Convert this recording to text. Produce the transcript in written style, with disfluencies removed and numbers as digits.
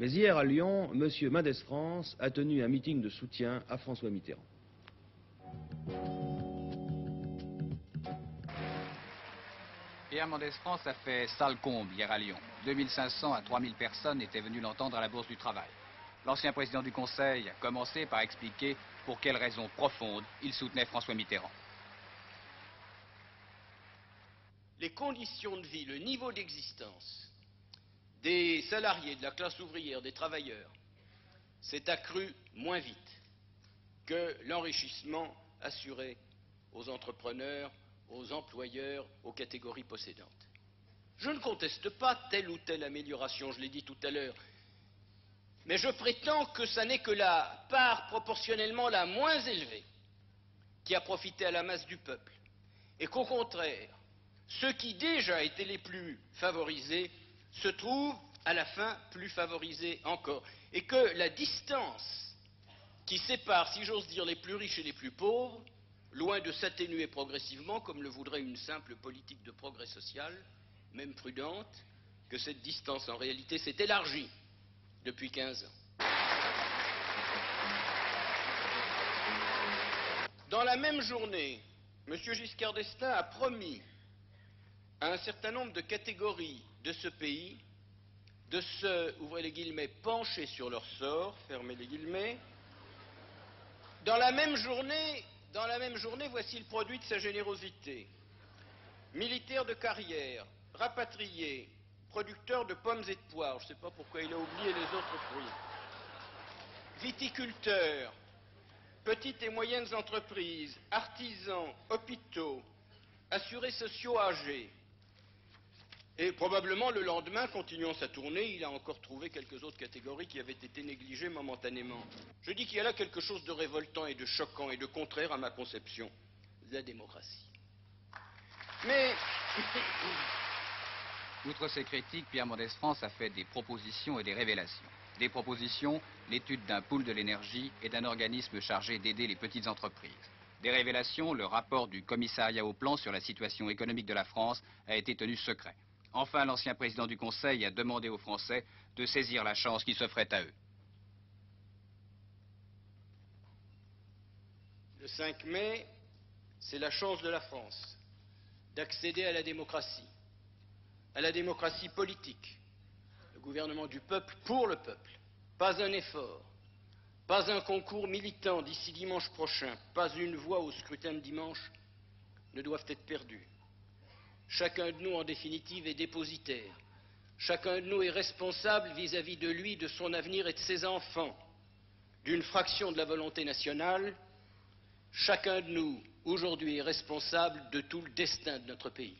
Mais hier à Lyon, M. Mendès France a tenu un meeting de soutien à François Mitterrand. Pierre Mendès France a fait sale comble hier à Lyon. 2500 à 3000 personnes étaient venues l'entendre à la Bourse du Travail. L'ancien président du Conseil a commencé par expliquer pour quelles raisons profondes il soutenait François Mitterrand. Les conditions de vie, le niveau d'existence des salariés, de la classe ouvrière, des travailleurs, s'est accru moins vite que l'enrichissement assuré aux entrepreneurs, aux employeurs, aux catégories possédantes. Je ne conteste pas telle ou telle amélioration, je l'ai dit tout à l'heure, mais je prétends que ça n'est que la part proportionnellement la moins élevée qui a profité à la masse du peuple, et qu'au contraire, ceux qui déjà étaient les plus favorisés se trouvent à la fin plus favorisés encore, et que la distance qui sépare, si j'ose dire, les plus riches et les plus pauvres, loin de s'atténuer progressivement, comme le voudrait une simple politique de progrès social, même prudente, que cette distance en réalité s'est élargie depuis 15 ans. Dans la même journée, M. Giscard d'Estaing a promis à un certain nombre de catégories de ce pays de se, ouvrez les guillemets, pencher sur leur sort, fermez les guillemets. Dans la même journée, voici le produit de sa générosité. Militaire de carrière, rapatrié, producteur de pommes et de poires, je ne sais pas pourquoi il a oublié les autres fruits, viticulteurs, petites et moyennes entreprises, artisans, hôpitaux, assurés sociaux âgés. Et probablement le lendemain, continuant sa tournée, il a encore trouvé quelques autres catégories qui avaient été négligées momentanément. Je dis qu'il y a là quelque chose de révoltant et de choquant et de contraire à ma conception de la démocratie. Mais... Outre ces critiques, Pierre Mendès France a fait des propositions et des révélations. Des propositions, l'étude d'un pool de l'énergie et d'un organisme chargé d'aider les petites entreprises. Des révélations, le rapport du commissariat au plan sur la situation économique de la France a été tenu secret. Enfin, l'ancien président du Conseil a demandé aux Français de saisir la chance qui s'offrait à eux. Le 5 mai, c'est la chance de la France d'accéder à la démocratie politique, le gouvernement du peuple pour le peuple. Pas un effort, pas un concours militant d'ici dimanche prochain, pas une voix au scrutin de dimanche ne doivent être perdues. Chacun de nous, en définitive, est dépositaire. Chacun de nous est responsable vis-à-vis de lui, de son avenir et de ses enfants, d'une fraction de la volonté nationale. Chacun de nous, aujourd'hui, est responsable de tout le destin de notre pays.